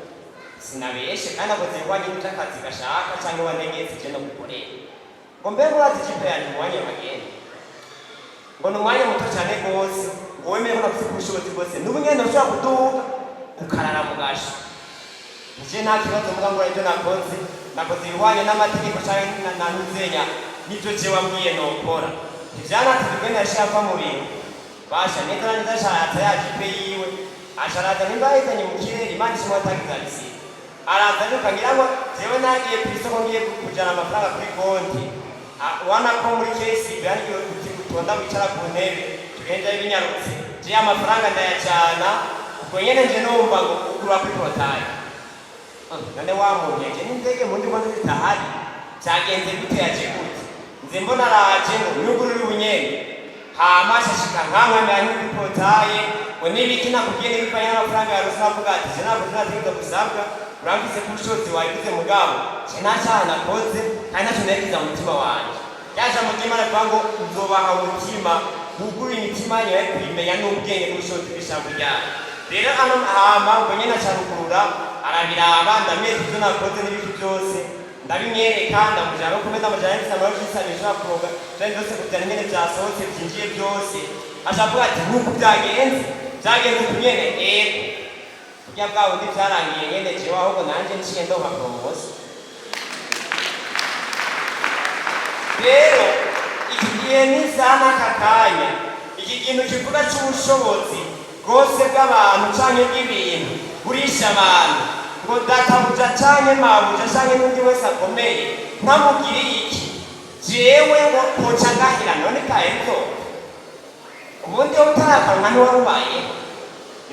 A: Sinabeshe kandi akoze kwanye n'akazi gashaka cyangwa wanegetse je no gukorera. Ngo mbe urati ikipe yanjye mwanya magenda. Ngo n'umwanya muto cyane rwose. Ngo wemeye ko nafise ku bushobozi bwose. N'ubu nyene ushobora kuduga ukarara mu gasho. Je nta kibazo mvuga ngo ibyo nakoze ibihwanye n'amategeko cyangwa nanuzenya n'ibyo je wambwiye nokora. Ivyanategekwe nashaka mu bintu. Basha neza neza cyane ya kipe yiwe. Asharaza nimba yizanye mu kirere. Imana ishimwe atagizalisi. Araza nukangira ngo jewe nagiye ku isoko ngiye kujana amafaranga kuri konti. Wana ko muri kesi byangi utonda wicara ku ntebe tugenda ibinyarutse. Je amafaranga ndayacana ubwo nyene nje numva ngo ukura kuri portail. None wamunye je n'indege mundi ngo zitahari. Cyagenze gute yaje gute? Nze mbona araje ngo nyugururi ubunyene. Hama shashika nkamwe myanyu kuri portail ngo nibiki nakubwiye n'ibipanya amafaranga ya rusina avuga ati je ntabwo tunategeka gusabwa. uramvise ko ubushobozi wabivuze mugabo je nta cyaha nakoze kandi ntacyo nagize mu mutima wanje yaje mu Imana avuga ngo uzobaha umutima bugura imitima yawe kubimenya n'ubwenge n'ubushobozi bw'ijambo ryawe rero hano hama ngo nyine acarukurura arabiraba ndameze ibyo nakoze n'ibiki byose ndabimwereka ndamujyana no kumeza amajyana y'ibisa amaboko y'isabisha kuroga byari byose kugira nyine byasohotse byinjiye byose acavuga ati nk'uko byagenze uku nyene ego kurya bwa bundi byarangiye nyene jewe ahubwo nanjye nciye ndonka promotion rero iki gihe n'isaha n'aka kanya iki kintu kivuga c'ubushobozi bwose bw'abantu canke bw'ibintu burisha abantu ngo databuja canke mabuja canke n'undi wese akomeye ntamugiriye iki jewe ngo koca ngahira none kaenzo ubundi yo utarakanwa ntiwarubaye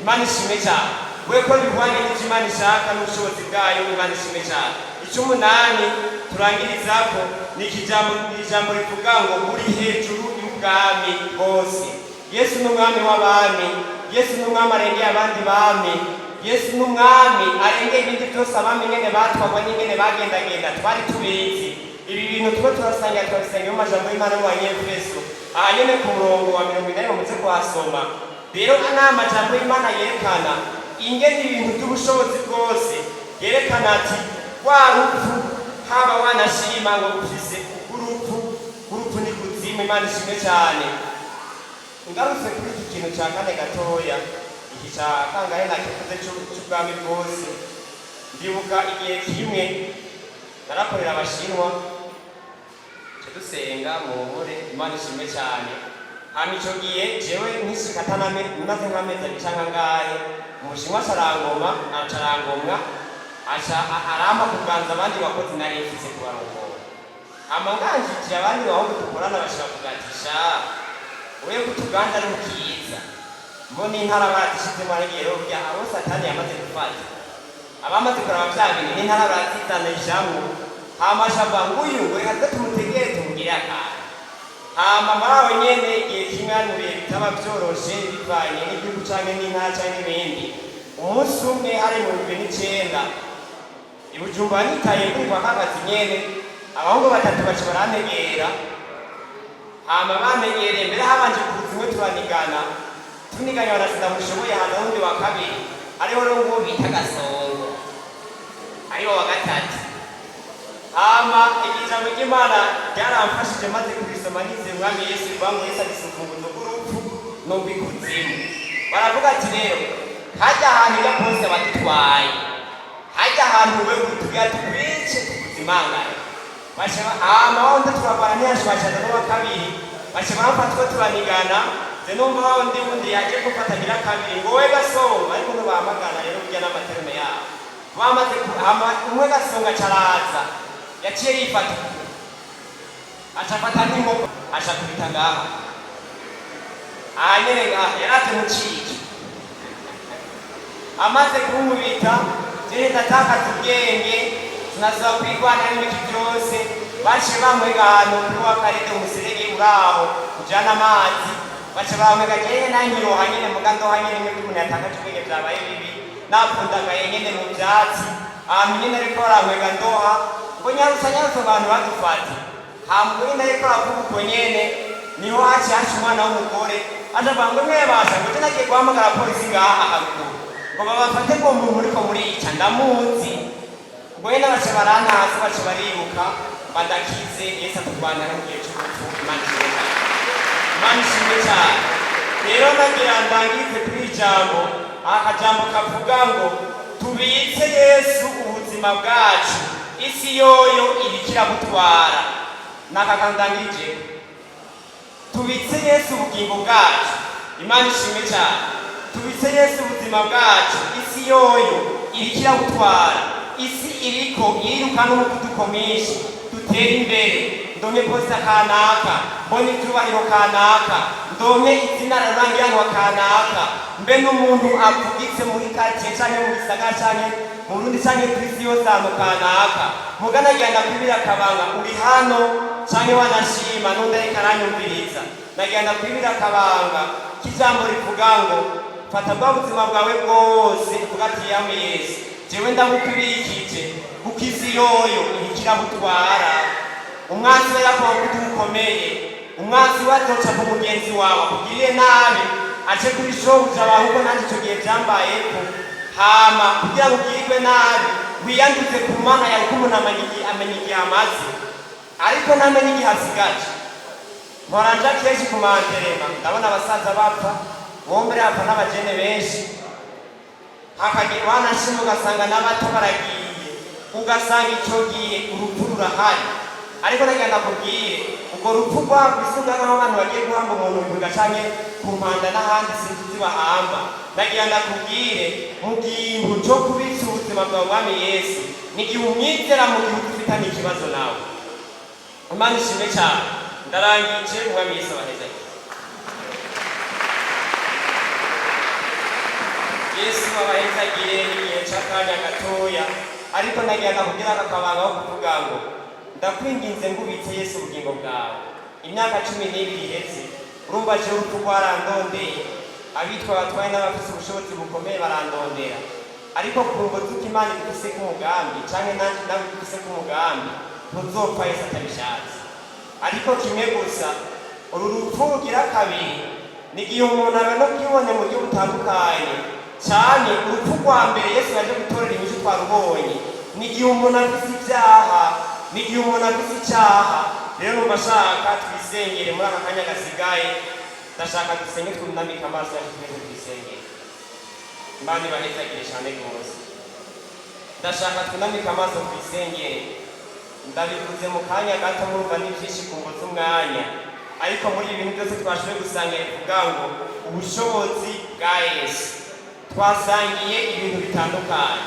A: Imana ishimwe cyane weko bihwanye n'icyo Imana ishaka n'ubushobozi bwayo Imana ishimwe cyane icy'umunani turangirizako ni ijambo rivuga ngo muri hejuru y'ubwami bwose Yesu n'umwami w'abami Yesu n'umwami arengeye abandi bami Yesu n'umwami arengeye ibindi byose abami nyene batwagwa n'ingene bagendagenda twari tubizi ibi bintu tuba turasanga twabisanga mu majambo y'Imana mu Banyefeso aha nyene ku murongo wa 40 muze kuhasoma rero ana majambo y'Imana yerekana ingene ibintu by'ubushobozi bwose yerekana ati wa rupfu haba wanashima ngo ufise urupfu ni kuzimu Imana ishimwe cyane ngarutse kuri iki kintu cya kane gatoya iki cya kangahe nakivuze cy'ubwami bwose ndibuka igihe kimwe narakorera abashinwa dusenga muhumure Imana ishimwe cyane hama ico gihe jewe nkishikataname maze nk'amezi abiri canke angahe umushinwa acarangomwa arama kuganza abandi bakozi nari mfise kubarongora hama nganjikira abandi bahungu dukorana bashira kugatisha wewe kutuganza ari mukiza mbona intara baratishizemo arigero bya abo satani yamaze gufata abamaze kuraba bya bintu n'intara baratizana ijambo hama shaba nguyu ngo reka tumutegere tumugire akana hama marawe nyene igihe kimwanuriye bitaba byoroshe bivanye n'igihugu canke n'intara canke n'ibindi umunsi umwe hari mu 2009 Ibujumbura nitaye kuri kwa kagazi nyene abahungu batatu baca barantegera hama bantegereye mbere habanje kuzimwe turanigana barasida mushoboye hano undi wa kabiri ariho rero ngo bita Gasongo ariho wa gatatu hama ijambo ry'Imana ryaramfashije maze kubisoma nize mwami Yesu rwangu Yesu asufunguzo k'urupfu no bikuzimu baravuga ati rero hajya ahantu ya pose batwaye hajya ahantu we kutuga twice tukuzimangana bashaba hama wonde turabana ntiyashwashaza no kabiri bashaba bafatwa turanigana zenomba wonde wundi yaje gufatagira kabiri ngo we Gasongo ariko no bahamagana rero bijya n'amaterme yabo bamaze hama umwe Gasongo caraza yaciye yifata acafata n'imbogo ashakubita ngaha anyene ngaha yarate mu ciki amaze kumubita jewe ndatakaza ubwenge sinasaba kwirwana n'ibiki byose baciye bamwega ahantu kuri wa karede umuserege uraho ujana amazi baciye bamwega jewe nanyiroha nyene mugandoha nyene nk'uko umuntu yatakaje ubwenge vyabaye bibi napfundagaye nyene mu vyatsi ahantu nyene ariko baramwega ndoha ngo nyarutsa abantu badufata hamwe nariko avuga uko nyene niho haci umwana w'umugore aje bangwe mwebasha ngo je nagiye guhamagara polisi ngaha haruguru ngo babafate ngo umuntu uriko murica ndamuzi ngo yena bace barantasi bace baribuka badakize Yesu aturwanya mu gihe cy'urupfu Imana ishimwe cyane rero nagira ndangize kuri ijambo akajambo kavuga ngo tubitse Yesu ubuzima bwacu isi yoyo irikira gutwara nakakandangije tubitse Yesu ubugingo bwacu Imana ishimwe cyane tubitse Yesu ubuzima bwacu isi yoyo irikira gutwara isi iriko iriruka n'umuvuduko mwinshi dutera imbere ndonke posta kanaka mbone icyubahiro kanaka ndonke izina rirangiranwa kanaka mbe n'umuntu avugitse muri quartier canke mu gisagara canke mu Burundi canke kw'isi yose ahantu kanaka mugana agenda kwibira akabanga uri hano canke wanashima nundareka aranyumviriza nagenda kwibira akabanga k'ijambo rivuga ngo fata bwa buzima bwawe bwose uvuga ati yame Yesu jewe ndabukwibikije kuko isi yoyo irikirabutwara. Umwansi we yakoba kudukomeye, umwansi we azoca ku mugenzi wawe akugiriye nabi ace kuri shobuja wawe uko nanjye ico gihe vyambayeko, hama kugira ngo ugirirwe nabi wiyanduze ku mana yawe ko umuntu amenya igihe amaze ariko ntamenye igihe asigaje. Mpora nja kenshi ku manterema ndabona abasaza bapfa, bombere hapfa n'abajene benshi, hakagira wanashima ugasanga n'abato baragiye, ugasanga ico gihe urupfu rurahari. Ariko nagira ndakubwire ubwo rupfu rwagwisunga nk'aho abantu bagiye guhamba umuntu mvuga canke ku mpanda n'ahandi sinzi bahamba. Nagira ndakubwire mu gihe cyo kubitsa ubuzima bwawe Mwami Yesu ni igihe umwizera mu gihe ufitanye ikibazo nawe. Imana ishimwe cyane. Ndarangije. Mwami Yesu abahezanye. Yesu abahezagire igihe c'akanya gatoya, ariko nagira ndakubwira akabanga ko kuvuga ngo ndakwinginze ngubitse Yesu ubugingo bwawe. Imyaka 12 iheze urumva je urupfu rwarandondeye, abitwa batwaye n'abafise ubushobozi bukomeye barandondera, ariko kurungo zuko Imana ifise ku mugambi canke nanje nawe ifise ku mugambi ntuzopfa Yesu atabishatse. Ariko kimwe gusa, uru rupfu rugira kabiri ni igihe umuntu aba no kwibone mu buryo butandukanye cyane. Urupfu rwa mbere Yesu yaje gutorera inyishu twarubonye, ni igihe umuntu afise ibyaha, ni igihe umuntu afise icyaha. Rero numva shaka twisengere muri aka kanya gasigaye, ndashaka dusenge twunamike amaso yacu twese twisengere. Imana ibahezagire cyane rwose. Ndashaka twunamike amaso twisengere. Ndabivuze mu kanya gato murumva n'ivyinshi ku mbuto umwanya, ariko muri ibintu byose twashoboye gusangira kuvuga ngo ubushobozi bwa Yesu, twasangiye ibintu bitandukanye.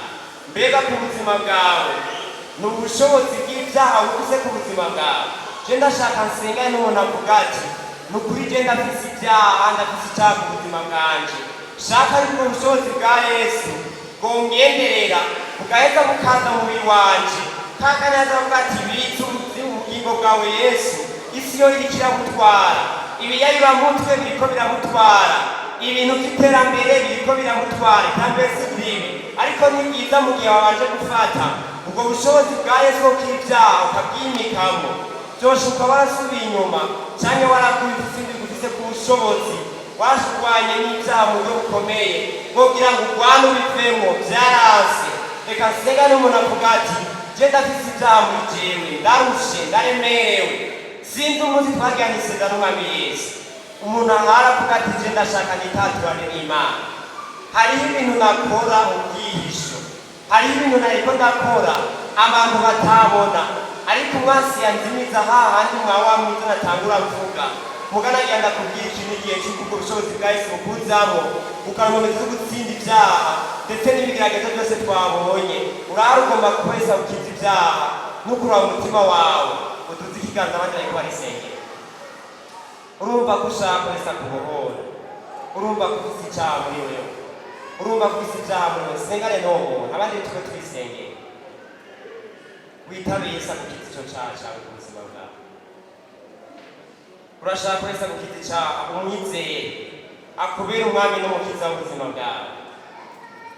A: Mbega ku buzima bwawe ni ubushobozi bw'ibyaha bukuze ku buzima bwawe. Je ndashaka nsenga n'umuntu avuga ati ni ukuri je ndafise ibyaha, ndafise icyaha ku buzima bwanje, shaka ariko ubushobozi bwa Yesu bwongenderera bugaheza bukaza mu mubiri wanje. Kakanyaza avuga ati bitse ubugingo bwawe Yesu, isi yo iriko iragutwara, ibiyayibamutwe biriko biramutwara, ibintu by'iterambere biriko biramutwara, iterambere si ribi, ariko ni byiza mu gihe wabanje gufata ubwo bushobozi bwa Yesu bw'ibyaha ukabwimikamo. Byoshuka warasubiye inyuma canke warakubise ufise ku bushobozi, washurwanye n'ibyaha mu buryo bukomeye kugira ngo urwane ubivemo, vyarase. Reka nsenga n'umuntu avuga ati je ndafise ibyaha muri jewe, ndarushe, ndaremerewe, sinzi umunsi twagiranye isezerano n'Umwami Yesu. Umuntu ahara avuga ati je ndashaka nitaturane n'Imana. Hariho ibintu nakora mu bwihisho, hariho ibintu nariko ndakora abantu batabona, ariko umwansi yanzimiza hahandi mwawa mwiza natangura mvuga. Mugana yanda kubwira ikintu igihe cy'ubwo bushobozi bwa Yesu bukuzamo, ukaronkomeza gutsinda ibyaha ndetse n'ibigeragezo byose twabonye. Urahari ugomba kwesa ukiza ibyaha n'ukura mu mutima wawe, utuze ikiganza abandi bariko barisengera. Urumva ko ushaka kwesa kubohora, urumva ko ufise icyaha muri wewe, urumva ko ufise icyaha muri wewe, sengane n'uwo abandi tuko twisengera. Witabe Yesu akukiza ico cyaha cyawe ku buzima bwawe. Urashaka kwesa gukiza icyaha, umwizeye akubera umwami n'umukiza w'ubuzima bwawe.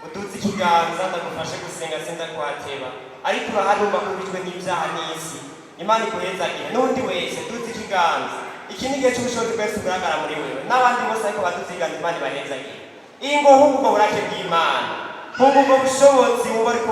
A: Uduze ikiganza ndagufashe gusenga sinda kwateba, ariko urahari umva kubijwe n'ibyaha n'isi. Imana ikuhezagire. N'undi wese duze ikiganza, iki ni igihe cy'ubushobozi bwese bugaragara muri wewe, n'abandi bose ariko baduziganza. Imana ibahezagire. Ingo hubwo burake bw'Imana, hubwo bushobozi buba ariko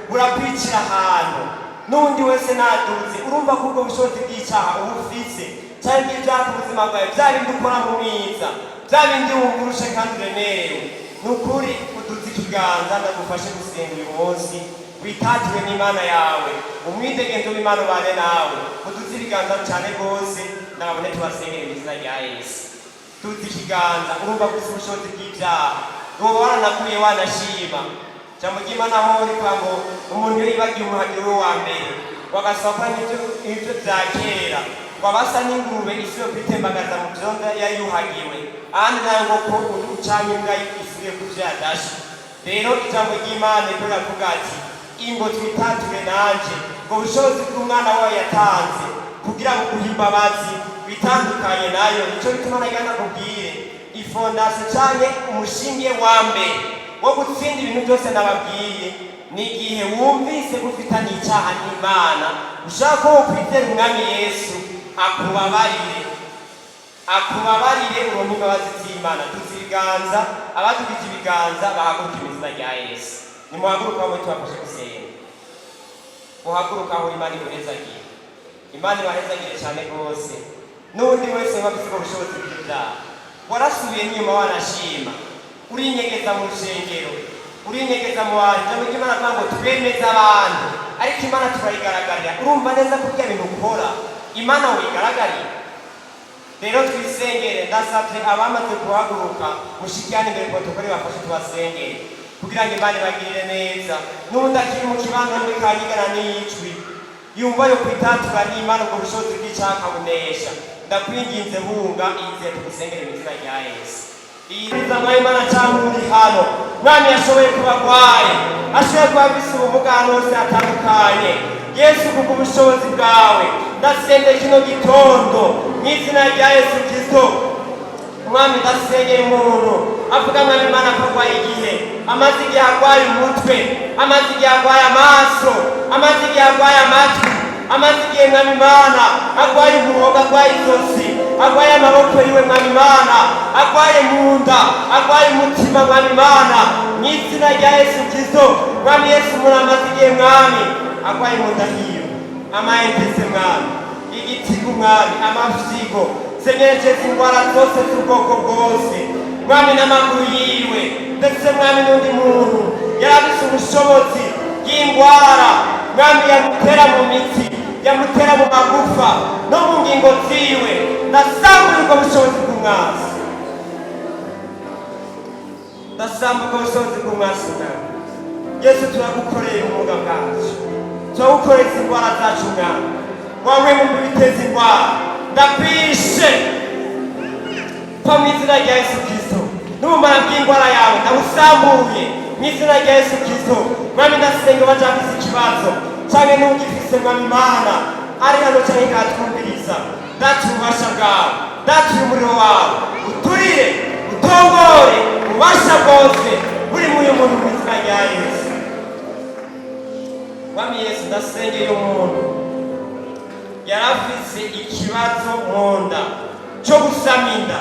A: burakwicira ahantu. N'undi wese naduze urumva ko ubwo bushobozi bw'icyaha ubufise cyangwa ibyaha ku buzima bwawe, bya bindi ukora mu mwiza, bya bindi wumva urushe kandi uremerewe. Ni ukuri uduze ikiganza ndagufashe gusenga uyu munsi, witatiwe n'Imana yawe, umwidegenzo w'Imana ubane nawe. Uduze ibiganza cyane rwose ndabone tubasengere mu izina rya Yesu. Tuzi ikiganza urumva ko ubushobozi bw'ibyaha wowe waranakuye wanashima. Jambo ry'Imana aho uri kwa ngo umuntu yibagiye umuhagiro we wa mbere, wagasaba n'ibyo bya kera, wabasa n'ingurube isi yo kwitembagaza mu byondo yayuhagiwe, ahandi nayo ngo ko ucanye imbwa isubiye ku byo yadashe. Rero ijambo ry'Imana riko riravuga ati ingo twitature nanje ngo bushobozi bw'umwana wawe yatanze kugira ngo guha imbabazi bitandukanye nayo. Nico bituma nagira nakubwire ifondasiyo canke umushinge wa mbere wo gutsinda ibintu byose nababwiye ni igihe wumvise gufitanye icyaha n'Imana ushaka ko wokwizera umwami Yesu akubabarire uronke imbabazi z'Imana. Tuzi ibiganza, abadugije ibiganza bahaguruka mu izina rya Yesu. Nimuhaguruka aho tubafashe gusenga, muhaguruka aho Imana ibarezagire. Imana ibarezagire cyane rwose. N'undi wese wabise ubushobozi bw'ibyaha warasubiye n'inyuma wanashima, urinyegeza mu rusengero, urinyegeza mu bantu. Ijambo ry'Imana avuga ngo twemeze abantu, ariko Imana turayigaragarira. Urumva neza ko ibyo bintu ukora Imana uyigaragarira. Rero twisengere. Ndasabye abamaze guhaguruka mushikirane imbere protokole bafashe tubasengere kugira ngo Imana ibagirire neza. N'undi akiri mu kibanza muri kanyigana n'iyicwi yumva yo kwitatura n'Imana ubwo bushobozi bw'icyaha akabunesha, ndakwinginze hunga ize tugusengere mu izina rya Yesu. Iza mwa Imana cyangwa uri hano Mwami yashoboye kubagwaye, ashoboye kubafise ubumuga ahantu hose hatandukanye. Yesu kubwo ubushobozi bwawe ndasengeye kino gitondo mu izina rya Yesu Kristo. Mwami ndasengeye umuntu avuga Mwami Imana akagwaye igihe amaze igihe agwaye umutwe, amaze igihe agwaye amaso, amaze igihe agwaye amatwi, amaze igihe Mwami Imana agwaye umuhogo, agwaye izosi, agwaye amaboko yiwe Mwami Imana, agwaye mu nda, agwaye umutima Mwami Imana, mu izina rya Yesu Kristo. Mwami Yesu umuntu amaze igihe Mwami agwaye mu nda hiyo, amayentese Mwami, igitigu Mwami, amafyigo, senyerejeza indwara zose z'ubwoko bwose Mwami, n'amaguru yiwe ndetse Mwami n'undi muntu yarabise ubushobozi bw'indwara Mwami yamutera mu mitsi, yamutera mu magufa no mu ngingo ziwe, ndasambuye ubwo bushobozi bw'umwasi, ndasambuye ubwo bushobozi bw'umwasi. Mwami Yesu turagukoreye ubumuga bwacu, turagukoreye indwara zacu Mwami, wawe mu biteza indwara ndakwishe kwa mu izina rya Yesu Kristo. N'ubumara bw'indwara yawe ndabusambuye mu izina rya Yesu Kristo. Mwami ndasenga bajafise ikibazo cyane n'ugifise Mwami Imana ari hano cyane katwumviriza, ndati ububasha bwawe, ndati umuriro wawe uturire utongore ububasha bwose buri muri uyu muntu mu izina rya Yesu. Mwami Yesu ndasengeye umuntu yarafise ikibazo mu nda cyo gusama inda,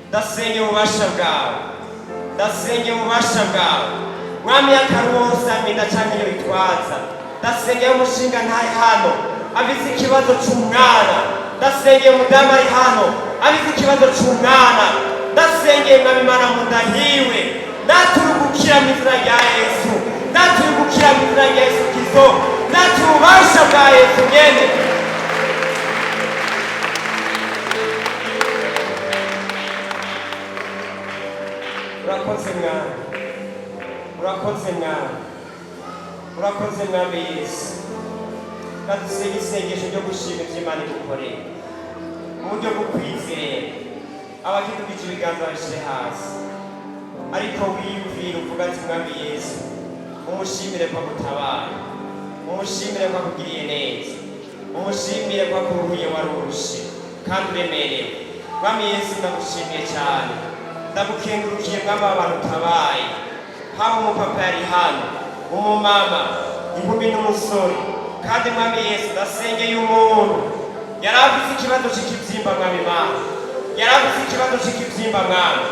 A: ndasengeye ububasha bwawe, ndasengeye ububasha bwawe Mwami. Akaruwosama inda cyangwa iyo bitwaza, ndasengeye umushinga ntari hano afise ikibazo cy'umwana, ndasengeye umudamu ari hano afise ikibazo cy'umwana, ndasengeye Mwami Imana mu nda hiwe, ndaturugukira mu izina rya Yesu, ndaturugukira mu izina rya Yesu Kristo, ububasha bwa Yesu nyene. Urakoze Mwami, urakoze Mwami, urakoze Mwami Yesu. Kadusenge isengesho ryo gushima ivyo Imana igukoreye mu buryo bwo kwizera. Abakidugije ibiganza babishire hasi, ariko wiyumvira uvuga ati Mwami Yesu umushimire ko agutabaye, umushimire ko akugiriye neza, umushimire ko akuruhuye warurushe kandi uremerewe. Mwami Yesu ndagushimiye cyane, ndagukengurukiye Mwami abantu utabaye, haba umupapa yari hano, umumama, inkumi n'umusore. Kandi Mwami Yesu ndasengeye umuntu yarafise ikibazo cy'ikibyimba Mwami Imana, yarafise ikibazo cy'ikibyimba Mwami,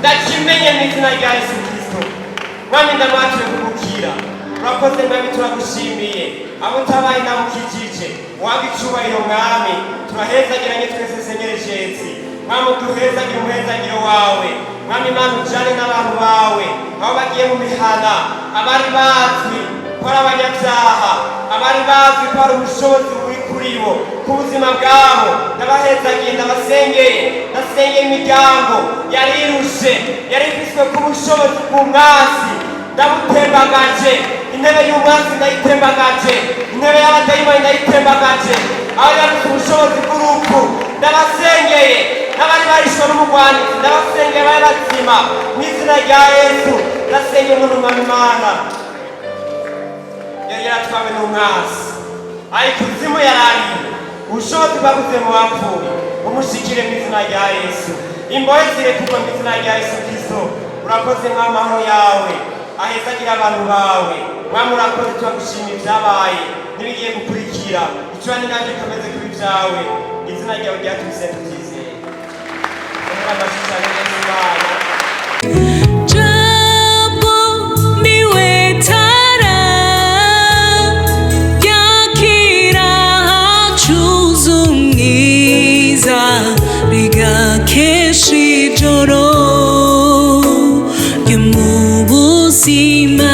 A: ndakimenye mu izina rya Yesu Kristo. Mwami ndamwatuye kugukira, urakoze Mwami, turagushimiye. Abo utabaye ndamukijije, waga icubahiro Mwami, turahezagiranye twese senyerejetsi Mwami, duhezagire umuhezagiro wawe Mwami Imana, ujane n'abantu bawe aho bagiye mu mihana, abari bazwi ko ari abanyabyaha, abari bazwi ko ari ubushobozi buri kuri bo ku buzima bwabo, ndabahezagiye, ndabasengeye, ndasengeye imiryango yari irushe, yari ifiswe ku bushobozi bw'umwasi, ndabutembagaje. Intebe y'umwasi ndayitembagaje, intebe y'abadayimoni ndayitembagaje, aho yafise ubushobozi bw'urupfu ndabasengeye, n'abari barishwe n'umugwanizi ndabasengeye bari bazima mu izina rya Yesu. Ndasengeye umuntu Mwami Imana yari yaratwawe n'umwasi, ariko ikuzimu yarariye, ubushobozi bwabuze mu bapfuye umushikire mu izina rya Yesu. Imbohe zirekurwe mu izina rya Yesu Kristo. Urakoze mw'amahoro yawe ahezagira abantu bawe. Mwami urakoze turagushimira ibyabaye n'ibigiye gukurikira. Icubahiro n'inganji bikomeze kuba ibyawe. Izina ryawe ryatubise tubyizeye.
B: Jambo niwe tara yakira hacuze umwiza rigakesha ijoro ryo mu buzima